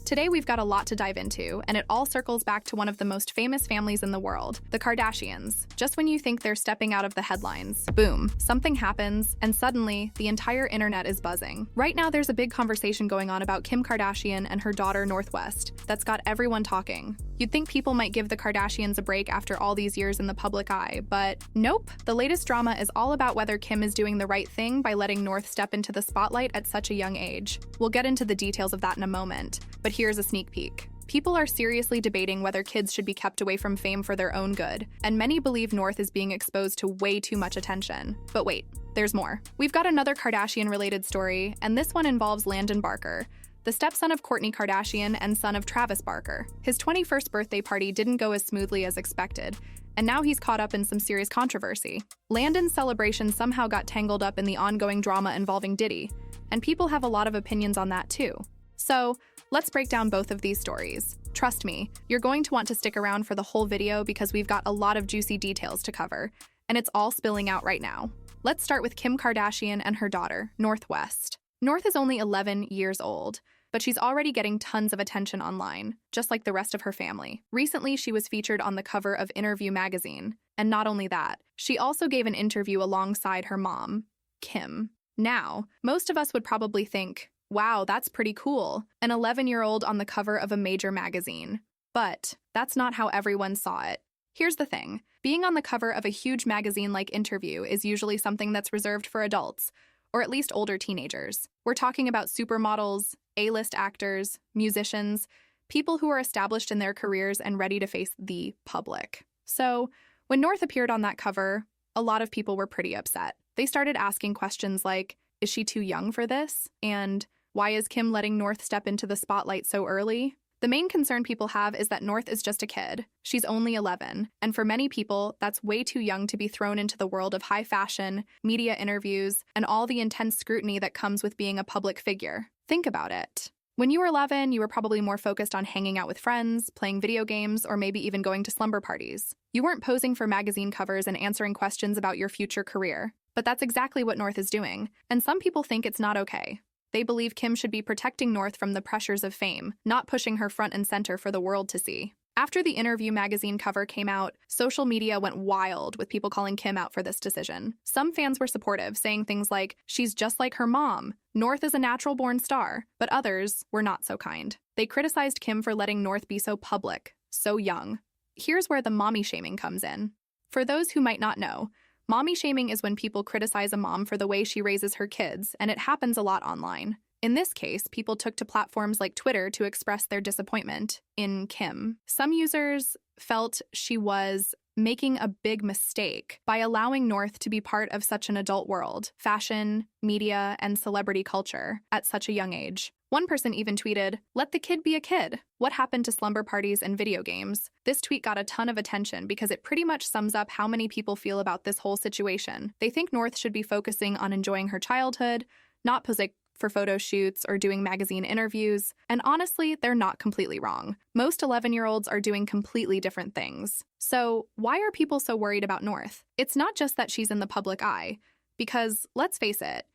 Today we've got a lot to dive into, and it all circles back to one of the most famous families in the world, the Kardashians. Just when you think they're stepping out of the headlines, boom, something happens, and suddenly, the entire internet is buzzing. Right now there's a big conversation going on about Kim Kardashian and her daughter North West that's got everyone talking. You'd think people might give the Kardashians a break after all these years in the public eye, but nope. The latest drama is all about whether Kim is doing the right thing by letting North step into the spotlight at such a young age. We'll get into the details of that in a moment, but here's a sneak peek. People are seriously debating whether kids should be kept away from fame for their own good, and many believe North is being exposed to way too much attention. But wait, there's more. We've got another Kardashian-related story, and this one involves Landon Barker, the stepson of Kourtney Kardashian and son of Travis Barker. His 21st birthday party didn't go as smoothly as expected, and now he's caught up in some serious controversy. Landon's celebration somehow got tangled up in the ongoing drama involving Diddy, and people have a lot of opinions on that too. So, let's break down both of these stories. Trust me, you're going to want to stick around for the whole video because we've got a lot of juicy details to cover, and it's all spilling out right now. Let's start with Kim Kardashian and her daughter, North West. North is only 11 years old, but she's already getting tons of attention online, just like the rest of her family. Recently, she was featured on the cover of Interview magazine, and not only that, she also gave an interview alongside her mom, Kim. Now, most of us would probably think, wow, that's pretty cool, an 11-year-old on the cover of a major magazine. But that's not how everyone saw it. Here's the thing, being on the cover of a huge magazine like Interview is usually something that's reserved for adults, or at least older teenagers. We're talking about supermodels, A-list actors, musicians, people who are established in their careers and ready to face the public. So, when North appeared on that cover, a lot of people were pretty upset. They started asking questions like, is she too young for this? And why is Kim letting North step into the spotlight so early? The main concern people have is that North is just a kid. She's only 11, and for many people, that's way too young to be thrown into the world of high fashion, media interviews, and all the intense scrutiny that comes with being a public figure. Think about it. When you were 11, you were probably more focused on hanging out with friends, playing video games, or maybe even going to slumber parties. You weren't posing for magazine covers and answering questions about your future career. But that's exactly what North is doing, and some people think it's not okay. They believe Kim should be protecting North from the pressures of fame, not pushing her front and center for the world to see. After the Interview magazine cover came out, social media went wild with people calling Kim out for this decision. Some fans were supportive, saying things like, she's just like her mom, North is a natural-born star, but others were not so kind. They criticized Kim for letting North be so public, so young. Here's where the mommy shaming comes in. For those who might not know, mommy shaming is when people criticize a mom for the way she raises her kids, and it happens a lot online. In this case, people took to platforms like Twitter to express their disappointment in Kim. Some users felt she was making a big mistake by allowing North to be part of such an adult world, fashion, media, and celebrity culture at such a young age. One person even tweeted, "Let the kid be a kid. What happened to slumber parties and video games?" This tweet got a ton of attention because it pretty much sums up how many people feel about this whole situation. They think North should be focusing on enjoying her childhood, not posing for photo shoots or doing magazine interviews, and honestly, they're not completely wrong. Most 11-year-olds are doing completely different things. So why are people so worried about North? It's not just that she's in the public eye, because, let's face it,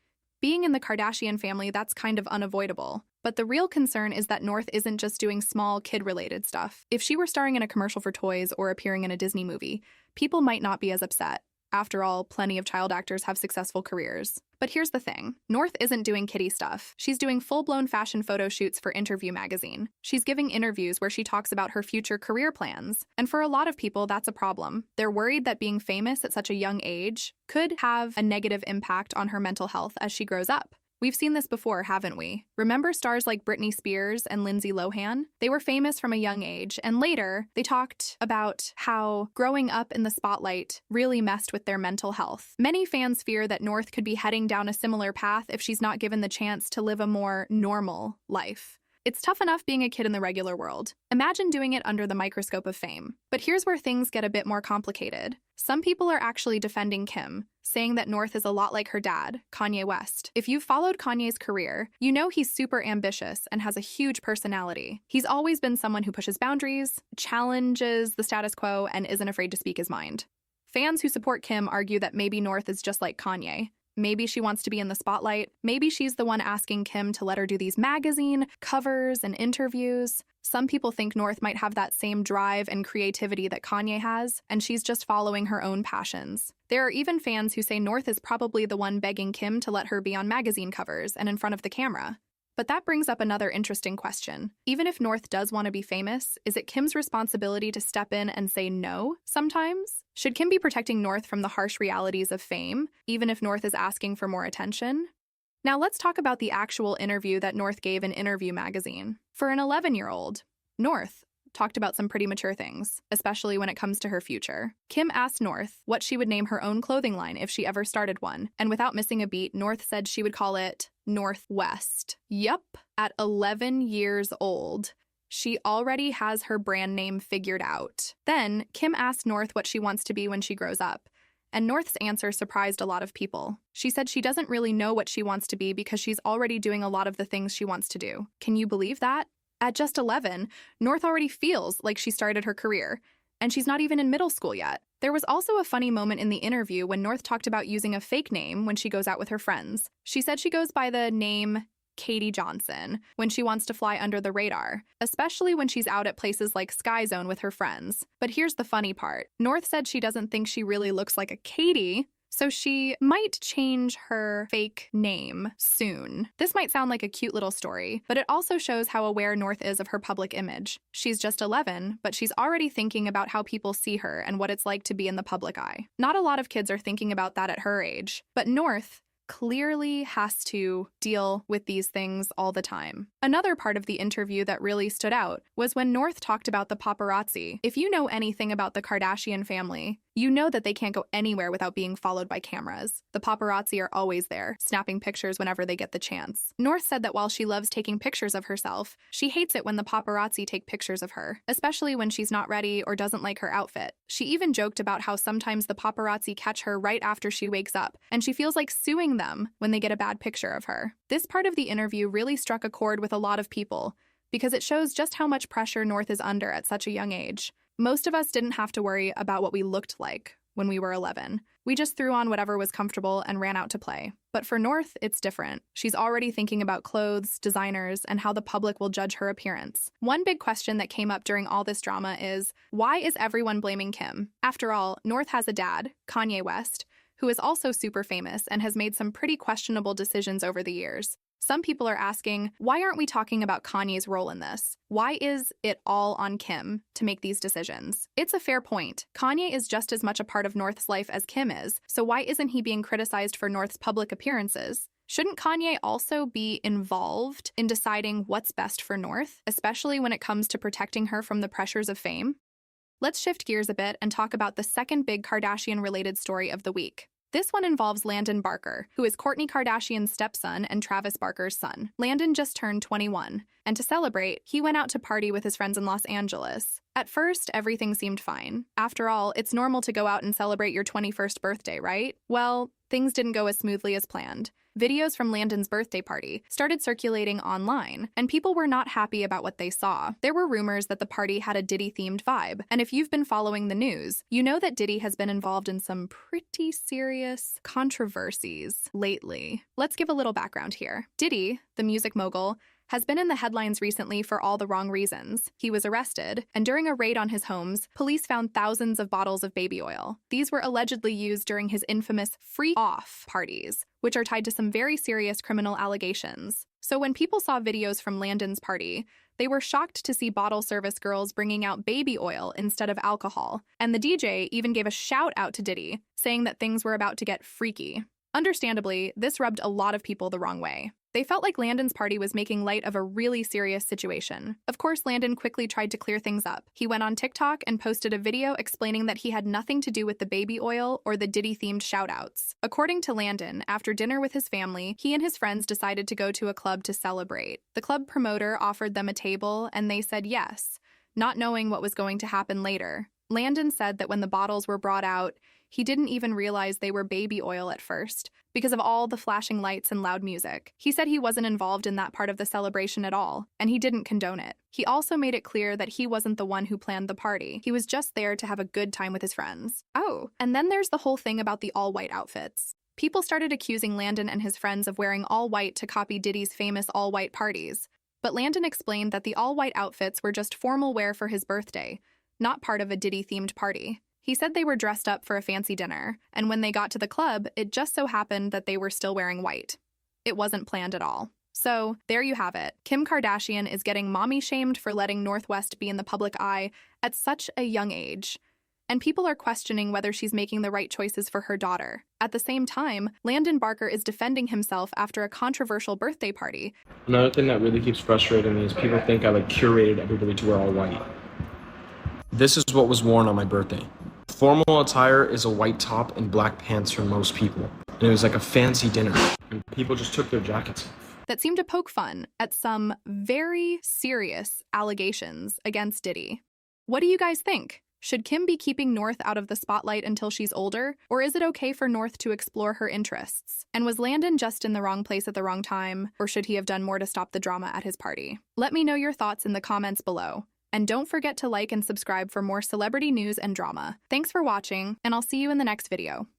being in the Kardashian family, that's kind of unavoidable. But the real concern is that North isn't just doing small kid-related stuff. If she were starring in a commercial for toys or appearing in a Disney movie, people might not be as upset. After all, plenty of child actors have successful careers. But here's the thing. North isn't doing kiddie stuff. She's doing full-blown fashion photo shoots for Interview magazine. She's giving interviews where she talks about her future career plans. And for a lot of people, that's a problem. They're worried that being famous at such a young age could have a negative impact on her mental health as she grows up. We've seen this before, haven't we? Remember stars like Britney Spears and Lindsay Lohan? They were famous from a young age, and later, they talked about how growing up in the spotlight really messed with their mental health. Many fans fear that North could be heading down a similar path if she's not given the chance to live a more normal life. It's tough enough being a kid in the regular world. Imagine doing it under the microscope of fame. But here's where things get a bit more complicated. Some people are actually defending Kim, saying that North is a lot like her dad, Kanye West. If you've followed Kanye's career, you know he's super ambitious and has a huge personality. He's always been someone who pushes boundaries, challenges the status quo, and isn't afraid to speak his mind. Fans who support Kim argue that maybe North is just like Kanye. Maybe she wants to be in the spotlight. Maybe she's the one asking Kim to let her do these magazine covers and interviews. Some people think North might have that same drive and creativity that Kanye has, and she's just following her own passions. There are even fans who say North is probably the one begging Kim to let her be on magazine covers and in front of the camera. But that brings up another interesting question. Even if North does want to be famous, is it Kim's responsibility to step in and say no sometimes? Should Kim be protecting North from the harsh realities of fame, even if North is asking for more attention? Now let's talk about the actual interview that North gave in Interview magazine. For an 11-year-old, North talked about some pretty mature things, especially when it comes to her future. Kim asked North what she would name her own clothing line if she ever started one, and without missing a beat, North said she would call it Northwest. Yup, at 11 years old, she already has her brand name figured out. Then, Kim asked North what she wants to be when she grows up, and North's answer surprised a lot of people. She said she doesn't really know what she wants to be because she's already doing a lot of the things she wants to do. Can you believe that? At just 11, North already feels like she started her career, and she's not even in middle school yet. There was also a funny moment in the interview when North talked about using a fake name when she goes out with her friends. She said she goes by the name Katie Johnson when she wants to fly under the radar, especially when she's out at places like Sky Zone with her friends. But here's the funny part. North said she doesn't think she really looks like a Katie, so she might change her fake name soon. This might sound like a cute little story, but it also shows how aware North is of her public image. She's just 11, but she's already thinking about how people see her and what it's like to be in the public eye. Not a lot of kids are thinking about that at her age, but North clearly has to deal with these things all the time. Another part of the interview that really stood out was when North talked about the paparazzi. If you know anything about the Kardashian family, you know that they can't go anywhere without being followed by cameras. The paparazzi are always there, snapping pictures whenever they get the chance. North said that while she loves taking pictures of herself, she hates it when the paparazzi take pictures of her, especially when she's not ready or doesn't like her outfit. She even joked about how sometimes the paparazzi catch her right after she wakes up, and she feels like suing them when they get a bad picture of her. This part of the interview really struck a chord with a lot of people, because it shows just how much pressure North is under at such a young age. Most of us didn't have to worry about what we looked like when we were 11. We just threw on whatever was comfortable and ran out to play. But for North, it's different. She's already thinking about clothes, designers, and how the public will judge her appearance. One big question that came up during all this drama is, why is everyone blaming Kim? After all, North has a dad, Kanye West, who is also super famous and has made some pretty questionable decisions over the years. Some people are asking, why aren't we talking about Kanye's role in this? Why is it all on Kim to make these decisions? It's a fair point. Kanye is just as much a part of North's life as Kim is, so why isn't he being criticized for North's public appearances? Shouldn't Kanye also be involved in deciding what's best for North, especially when it comes to protecting her from the pressures of fame? Let's shift gears a bit and talk about the second big Kardashian-related story of the week. This one involves Landon Barker, who is Kourtney Kardashian's stepson and Travis Barker's son. Landon just turned 21, and to celebrate, he went out to party with his friends in Los Angeles. At first, everything seemed fine. After all, it's normal to go out and celebrate your 21st birthday, right? Well, things didn't go as smoothly as planned. Videos from Landon's birthday party started circulating online, and people were not happy about what they saw. There were rumors that the party had a Diddy-themed vibe, and if you've been following the news, you know that Diddy has been involved in some pretty serious controversies lately. Let's give a little background here. Diddy, the music mogul, has been in the headlines recently for all the wrong reasons. He was arrested, and during a raid on his homes, police found thousands of bottles of baby oil. These were allegedly used during his infamous freak-off parties, which are tied to some very serious criminal allegations. So when people saw videos from Landon's party, they were shocked to see bottle service girls bringing out baby oil instead of alcohol, and the DJ even gave a shout out to Diddy, saying that things were about to get freaky. Understandably, this rubbed a lot of people the wrong way. They felt like Landon's party was making light of a really serious situation. Of course, Landon quickly tried to clear things up. He went on TikTok and posted a video explaining that he had nothing to do with the baby oil or the Diddy-themed shoutouts. According to Landon, after dinner with his family, he and his friends decided to go to a club to celebrate. The club promoter offered them a table, and they said yes, not knowing what was going to happen later. Landon said that when the bottles were brought out, he didn't even realize they were baby oil at first, because of all the flashing lights and loud music. He said he wasn't involved in that part of the celebration at all, and he didn't condone it. He also made it clear that he wasn't the one who planned the party. He was just there to have a good time with his friends. Oh, and then there's the whole thing about the all-white outfits. People started accusing Landon and his friends of wearing all white to copy Diddy's famous all-white parties. But Landon explained that the all-white outfits were just formal wear for his birthday, not part of a Diddy-themed party. He said they were dressed up for a fancy dinner, and when they got to the club, it just so happened that they were still wearing white. It wasn't planned at all. So, there you have it. Kim Kardashian is getting mommy-shamed for letting North West be in the public eye at such a young age. And people are questioning whether she's making the right choices for her daughter. At the same time, Landon Barker is defending himself after a controversial birthday party. Another thing that really keeps frustrating me is people think I curated everybody to wear all white. This is what was worn on my birthday. Formal attire is a white top and black pants for most people. And it was like a fancy dinner. And people just took their jackets off. That seemed to poke fun at some very serious allegations against Diddy. What do you guys think? Should Kim be keeping North out of the spotlight until she's older, or is it okay for North to explore her interests? And was Landon just in the wrong place at the wrong time, or should he have done more to stop the drama at his party? Let me know your thoughts in the comments below. And don't forget to like and subscribe for more celebrity news and drama. Thanks for watching, and I'll see you in the next video.